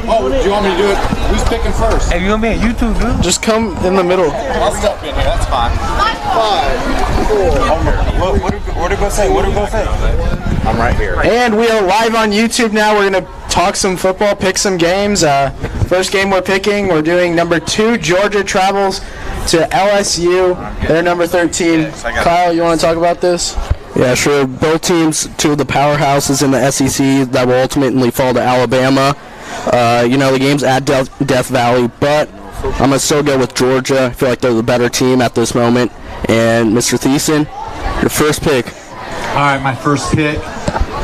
Oh, do you want me to do it? Who's picking first? Hey, you gonna be on YouTube, dude? Just come in the middle. I'll step in here, that's fine. 5, 4. What are we gonna say? What are we gonna say? I'm right here. And we are live on YouTube now. We're going to talk some football, pick some games. First game we're picking, we're doing number 2. Georgia travels to LSU. They're number 13. Kyle, you want to talk about this? Yeah, sure. Both teams, two of the powerhouses in the SEC that will ultimately fall to Alabama. The game's at Death Valley, but I'm going to still go with Georgia. I feel like they're the better team at this moment. And Mr. Thiessen, your first pick. All right, my first pick.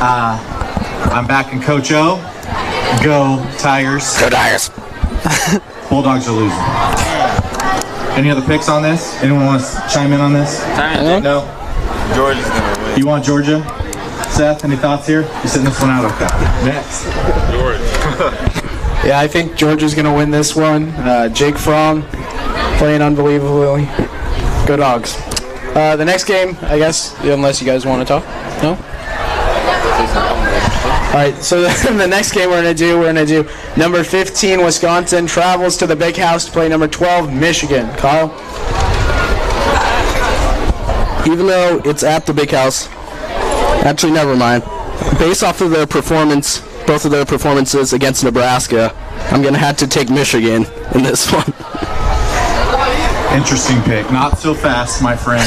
I'm back in Coach O. Go Tigers. Go Tigers. Bulldogs are losing. Any other picks on this? Anyone want to chime in on this? No? Georgia's gonna win. You want Georgia? Seth, any thoughts here? You're sitting this one out, okay. Next. Georgia. Yeah, I think Georgia's going to win this one. Jake Fromm playing unbelievably. Go Dogs. The next game, I guess, unless you guys want to talk. No? All right, so the next game we're going to do number 15, Wisconsin, travels to the Big House to play number 12, Michigan. Kyle? Even though it's at the Big House, actually, never mind. Based off of their performance, both of their performances against Nebraska, I'm going to have to take Michigan in this one. Interesting pick. Not so fast, my friend.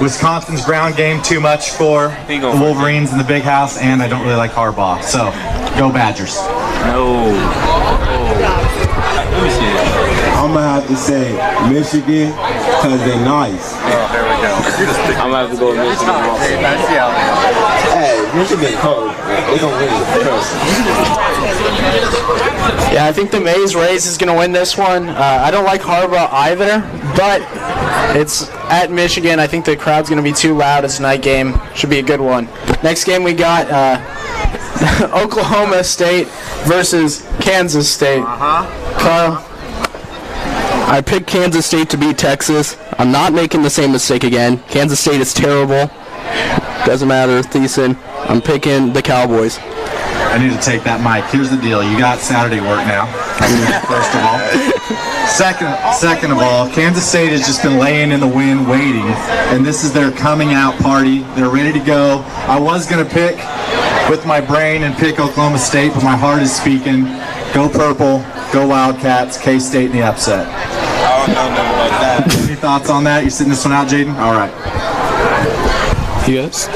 Wisconsin's ground game too much for the Wolverines in the Big House, and I don't really like Harbaugh. So, go Badgers. No. Let me see it. I'm going to have to say Michigan because they're nice. Oh, there we go. I'm going to have to go with Michigan also. Hey, Michigan cold. They're going to win. Yeah, I think the Maze Rays is going to win this one. I don't like Harbaugh either, but it's at Michigan. I think the crowd's going to be too loud. It's a night game. Should be a good one. Next game we got Oklahoma State versus Kansas State. Kyle? I picked Kansas State to beat Texas. I'm not making the same mistake again. Kansas State is terrible. Doesn't matter, Thiessen. I'm picking the Cowboys. I need to take that mic. Here's the deal. You got Saturday work now, first of all. Second of all, Kansas State has just been laying in the wind waiting, and this is their coming out party. They're ready to go. I was going to pick with my brain and pick Oklahoma State, but my heart is speaking. Go Purple, go Wildcats, K-State in the upset. I don't know nothing about that. Any thoughts on that? You sitting this one out, Jaden? All right. Yes.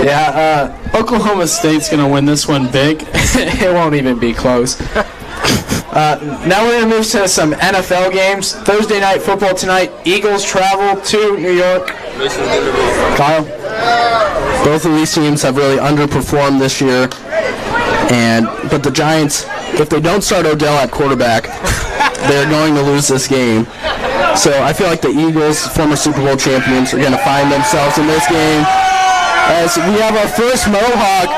Yeah, Oklahoma State's going to win this one big. It won't even be close. Now we're going to move to some NFL games. Thursday night football tonight. Eagles travel to New York. Kyle? Both of these teams have really underperformed this year. But the Giants, if they don't start Odell at quarterback, they're going to lose this game. So I feel like the Eagles, former Super Bowl champions, are going to find themselves in this game. As we have our first Mohawk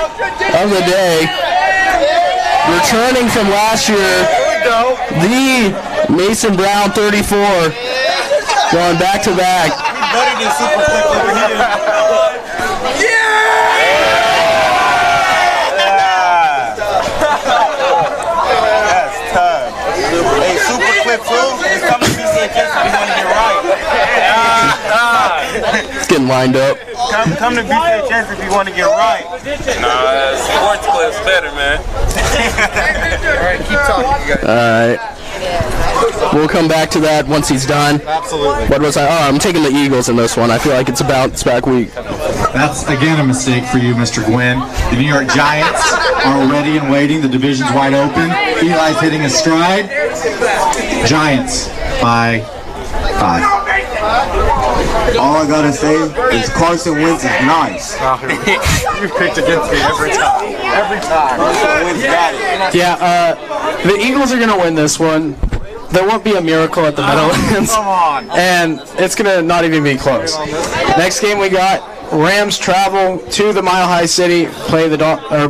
of the day, returning from last year, the Mason Brown 34, going back to back. Better than Super Clip over here. That's tough. Hey, Super Clip too. It's coming to BCHS if you want to get right. It's getting lined up. Come to BCHS if you want to get right. Nah, sports clip's better, man. Alright, keep talking, you guys. Alright. We'll come back to that once he's done. Absolutely. What was I? Oh, I'm taking the Eagles in this one. I feel like it's a bounce back week. That's, again, a mistake for you, Mr. Guinn. The New York Giants are ready and waiting. The division's wide open. Eli's hitting a stride. Giants by 5. All I got to say is Carson Wentz is nice. You picked against me every time. Every time. Carson Wentz got it. Yeah, the Eagles are going to win this one. There won't be a miracle at the Meadowlands. Come on. And it's going to not even be close. Next game we got Rams travel to the Mile High City, play the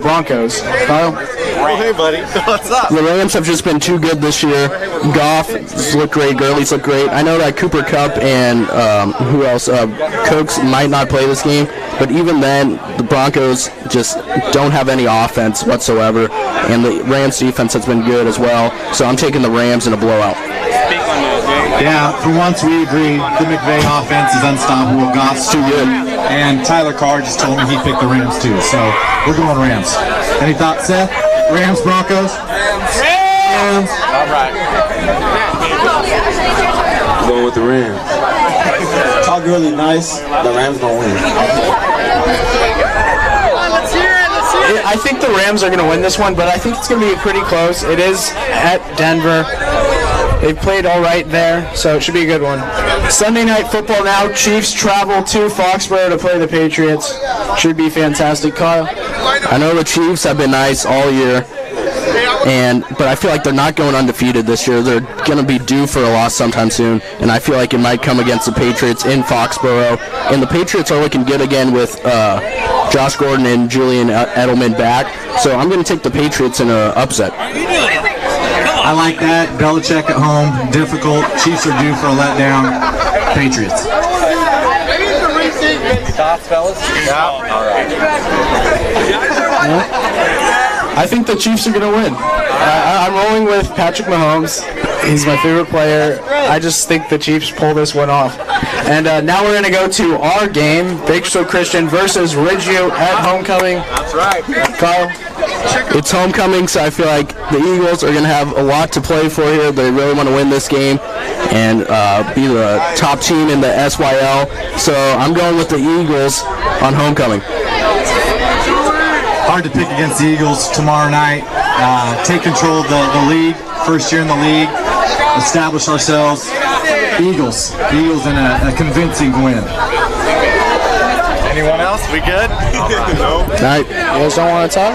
Broncos. Kyle? Oh, hey, buddy. What's up? The Rams have just been too good this year. Goff looked great. Gurley's looked great. I know that Cooper Kupp and who else? Cooks might not play this game, but even then, the Broncos just don't have any offense whatsoever, and the Rams defense has been good as well. So I'm taking the Rams in a blowout. Yeah, for once we agree. The McVay offense is unstoppable. Goff's too good. And Tyler Carr just told me he picked the Rams too. So we're going Rams. Any thoughts, Seth? Rams, Broncos? Rams. All right. Going with the Rams. Talk really nice. The Rams gonna win. I think the Rams are going to win this one, but I think it's going to be pretty close. It is at Denver. They've played all right there, so it should be a good one. Sunday night football now. Chiefs travel to Foxborough to play the Patriots. Should be fantastic. Kyle? I know the Chiefs have been nice all year, but I feel like they're not going undefeated this year. They're going to be due for a loss sometime soon, and I feel like it might come against the Patriots in Foxborough. And the Patriots are looking good again with Josh Gordon and Julian Edelman back, so I'm going to take the Patriots in an upset. I like that. Belichick at home, difficult. Chiefs are due for a letdown. Patriots. Thoughts, fellas? Yeah. All right. I think the Chiefs are going to win. I'm rolling with Patrick Mahomes. He's my favorite player. I just think the Chiefs pull this one off. And now we're going to go to our game, Bakersfield Christian versus Ridgeview at homecoming. That's right. Kyle? It's homecoming, so I feel like the Eagles are going to have a lot to play for here. They really want to win this game and be the top team in the SYL. So I'm going with the Eagles on homecoming. Hard to pick against the Eagles tomorrow night. Take control of the league. First year in the league. Establish ourselves. Eagles. The Eagles in a convincing win. Anyone else? We good? No. Night. You guys don't want to talk?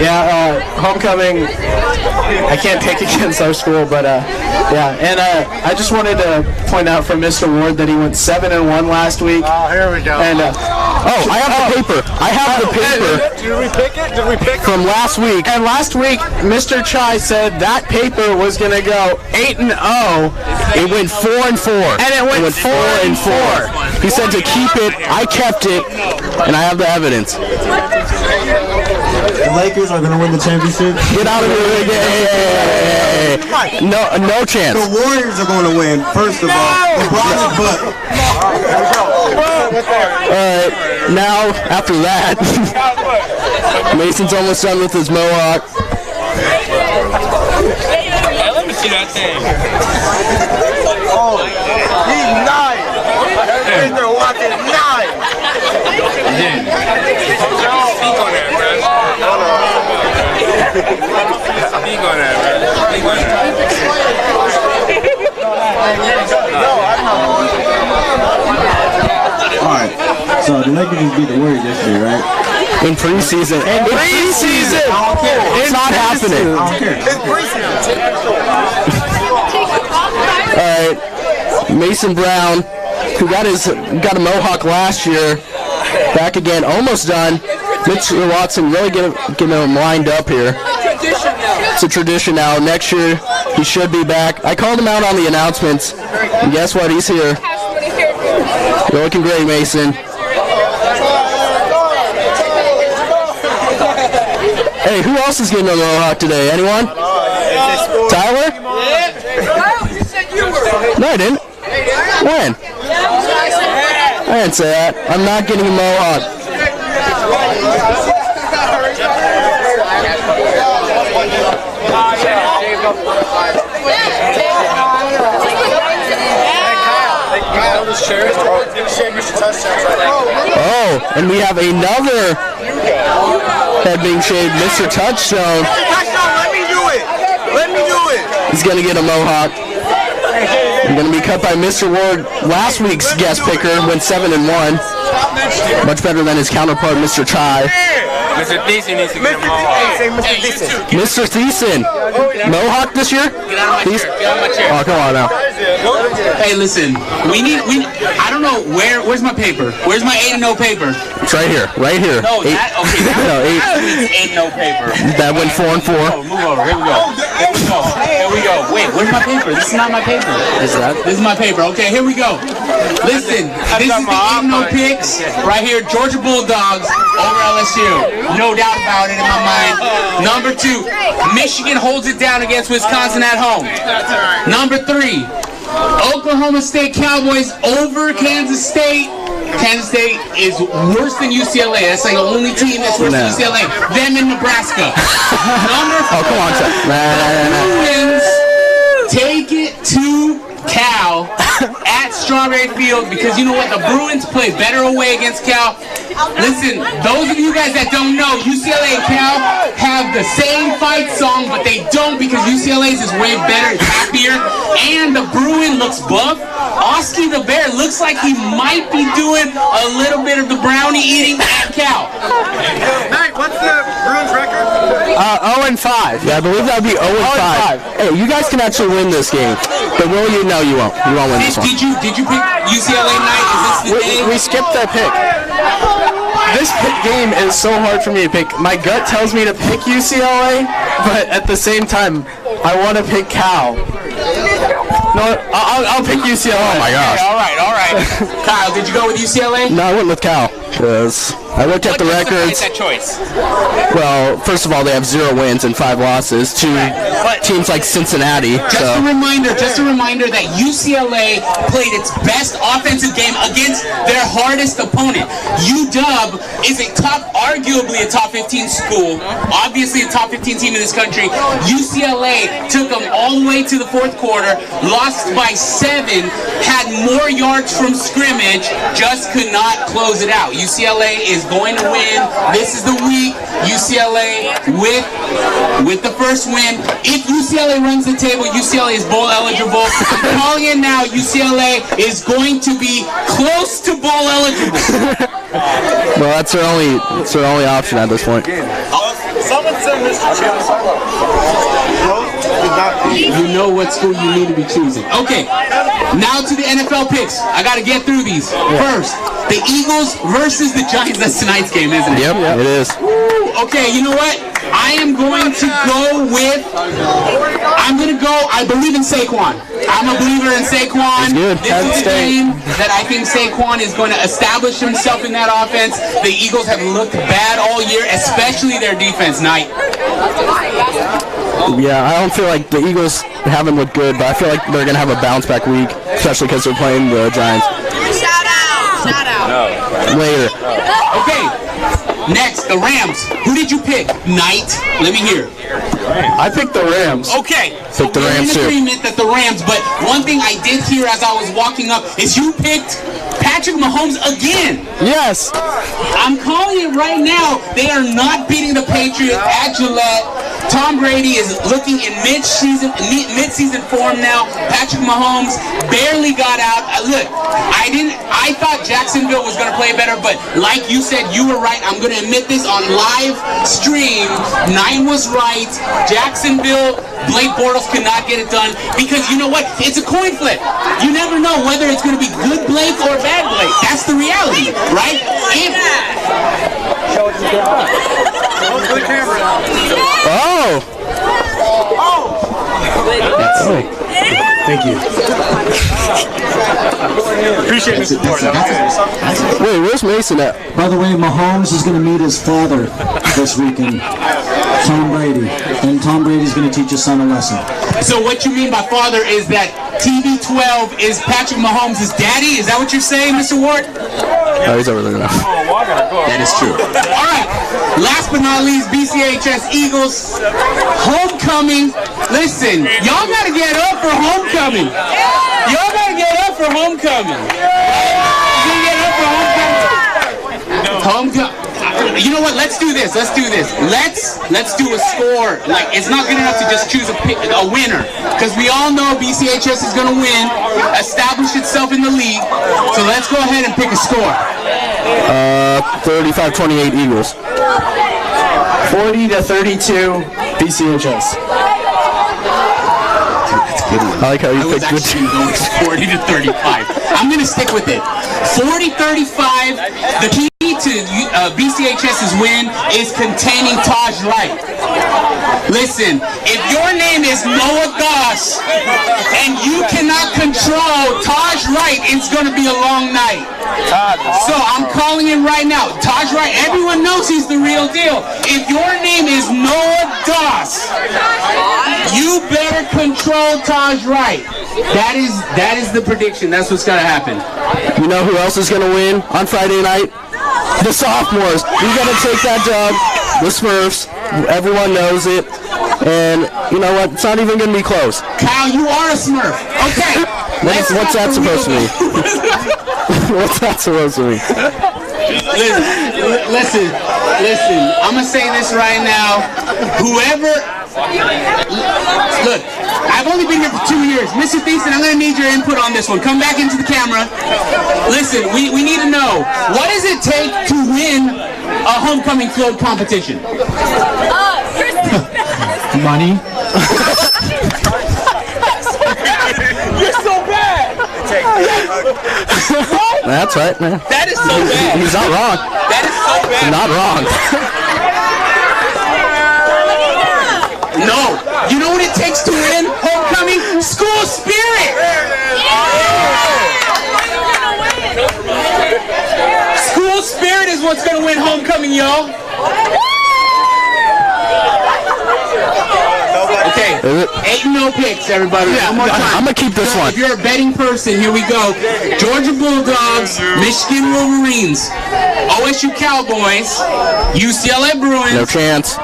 Yeah, homecoming, I can't pick against our school, but yeah. And I just wanted to point out from Mr. Ward that he went 7-1 last week. Oh, here we go. And I have the paper. I have the paper Did we pick it? Did we pick it? from last week. And last week, Mr. Chai said that paper was going to go 8-0. It went 4-4. And it went 4-4. He said to keep it. I kept it, and I have the evidence. The Lakers are gonna win the championship. Get out of here! Yay! No chance. The Warriors are gonna win. First of all, LeBron's butt. Alright, now after that, Mason's almost done with his mohawk. Hey, let me see that thing. Oh, he's nice. They're watching nice. Speak on that, man. Speak on that, man. Alright, so the Lakers just beat the Warriors yesterday, right? In preseason. It's not happening. I don't care. Alright, Mason Brown, who got a mohawk last year, back again, almost done. Mitchell Watson really getting him lined up here. It's a tradition now. Next year, he should be back. I called him out on the announcements, and guess what? He's here. You're looking great, Mason. Hey, who else is getting a mohawk today? Anyone? Tyler? No, I didn't. When? I didn't say that. I'm not getting a mohawk. Oh, and we have another head being shaved, Mr. Touchstone. Let me do it. Let me do it. He's going to get a mohawk. He's going to be cut by Mr. Ward. Last week's guest picker went 7-1. Much better than his counterpart, Mr. Chai. Mr. Thiessen needs to get a mohawk. Mr. Thiessen. Mohawk this year? Get out of my chair. Get out of my chair. Oh, come on now. Hey, listen. I don't know where's my paper? Where's my 8-0 paper? It's right here. Right here. No, that ain't no paper. That went 4-4. Oh, move over. Here we go. Wait, where's my paper? This is not my paper. This is my paper. Okay, here we go. Listen, this is the 8-0 picks right here. Georgia Bulldogs over LSU. No doubt about it in my mind. Number 2, Michigan holds it down against Wisconsin at home. Number 3, Oklahoma State Cowboys over Kansas State. Kansas State is worse than UCLA. That's like the only team that's worse than UCLA. Them in Nebraska. Number 4, come on, Bruins take it to Cal at Strawberry Field because you know what? The Bruins play better away against Cal. Listen, those of you guys that don't know, UCLA and Cal have the same fight song, but they don't because UCLA's is way better, it's happier, and the Bruin looks buff. Oski the Bear looks like he might be doing a little bit of the brownie eating at Cal. Mate, what's the Bruins record? 0-5. Yeah, I believe that would be 0-5. Hey, you guys can actually win this game, but will you? No, you won't. You won't win this one. Did you pick UCLA night? Is this the day? We skipped that pick. This game is so hard for me to pick. My gut tells me to pick UCLA, but at the same time, I want to pick Cal. No, I'll pick UCLA. Oh my gosh. Okay, all right. Kyle, did you go with UCLA? No, I went with Cal because I looked at the records. That choice? Well, first of all, they have 0 wins and 5 losses to teams like Cincinnati. Just a reminder that UCLA played its best offensive game against their hardest opponent. UW is arguably a top 15 school, obviously a top 15 team in this country. UCLA took them all the way to the 4th quarter, lost by 7, had more yards from scrimmage, just could not close it out. UCLA is going to win. This is the week. UCLA with the first win. If UCLA runs the table, UCLA is bowl eligible. I'm calling it now. UCLA is going to be close to bowl eligible. Well, that's their only option at this point. Someone said Mr. Chip. You know what school you need to be choosing. Okay, now to the NFL picks. I got to get through these. First, the Eagles versus the Giants. That's tonight's game, isn't it? Yep, it is. Okay, you know what? I believe in Saquon. I'm a believer in Saquon. This is a game that I think Saquon is going to establish himself in that offense. The Eagles have looked bad all year, especially their defense. Night. Yeah, I don't feel like the Eagles haven't looked good, but I feel like they're going to have a bounce back week, especially because they're playing the Giants. Shout out. No. Later. Okay, next, the Rams. Who did you pick? Knight. Let me hear. I picked the Rams. Okay, so Pick the we're Rams in too. agreement that the Rams, but one thing I did hear as I was walking up is you picked Patrick Mahomes again. Yes. I'm calling it right now. They are not beating the Patriots at Gillette. Tom Brady is looking in mid-season form now. Patrick Mahomes barely got out. Look, I thought Jacksonville was going to play better, but like you said, you were right. I'm going to admit this on live stream. 9 was right. Jacksonville, Blake Bortles could not get it done because you know what? It's a coin flip. You never know whether it's going to be good Blake or bad Blake. That's the reality, right? Oh! Thank you. Appreciate the support. Wait, where's Mason at? By the way, Mahomes is going to meet his father this weekend, Tom Brady, and Tom Brady's going to teach his son a lesson. So what you mean by father is that TB12 is Patrick Mahomes' daddy? Is that what you're saying, Mr. Ward? Oh, he's over there now. That is true. All right. Last but not least, BCHS Eagles homecoming. Listen, y'all got to get up for homecoming. Y'all got to get up for homecoming. You know what? Let's do this. Let's do a score. Like, it's not good enough to just choose a winner, because we all know BCHS is going to win, establish itself in the league. So let's go ahead and pick a score. 35-28 Eagles. 40-32 BCHS. I like how you I was picked good actually going 40-35. I'm going to stick with it. 40-35. The key to BCHS's win is containing Taj Wright. Listen, if your name is Noah Goss and you cannot control Taj Wright, it's going to be a long night. So I'm calling it right now. Taj Wright, everyone knows he's the real deal. If your name is Noah Goss, you better control Taj Wright. That is the prediction. That's what's going to happen. You know who else is going to win on Friday night? The sophomores. We got to take that dub. The Smurfs. Everyone knows it. And you know what? It's not even going to be close. Kyle, you are a Smurf. Okay. What's that supposed to mean? What's that supposed to mean? Listen. I'm going to say this right now. Look, I've only been here for 2 years. Mr. Thiessen, I'm going to need your input on this one. Come back into the camera. Listen, we need to know, what does it take to win a homecoming float competition? Money. You're so bad. That's right, man. That is so bad. He's not wrong. That is so bad. Not wrong. No. You know what it takes to win homecoming? School spirit. School spirit is what's going to win homecoming, y'all. Okay, 8-0 picks, everybody. One more time. I'm going to keep this one. If you're a betting person, here we go. Georgia Bulldogs, Michigan Wolverines, OSU Cowboys, UCLA Bruins. No chance.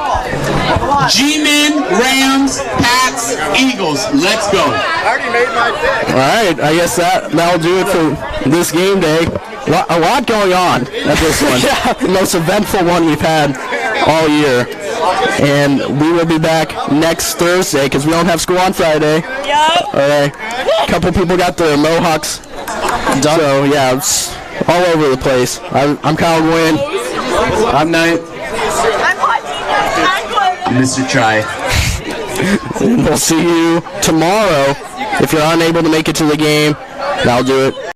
G-Men, Rams, Pats, Eagles. Let's go. I already made my pick. All right, I guess that'll do it for this game day. A lot going on at this one. The most eventful one we've had all year. And we will be back next Thursday because we don't have school on Friday. Yep. All right. A couple people got their mohawks done. So, yeah, it's all over the place. I'm Kyle Guinn. I'm Knight. Mr. Try. And we'll see you tomorrow. If you're unable to make it to the game, that'll do it.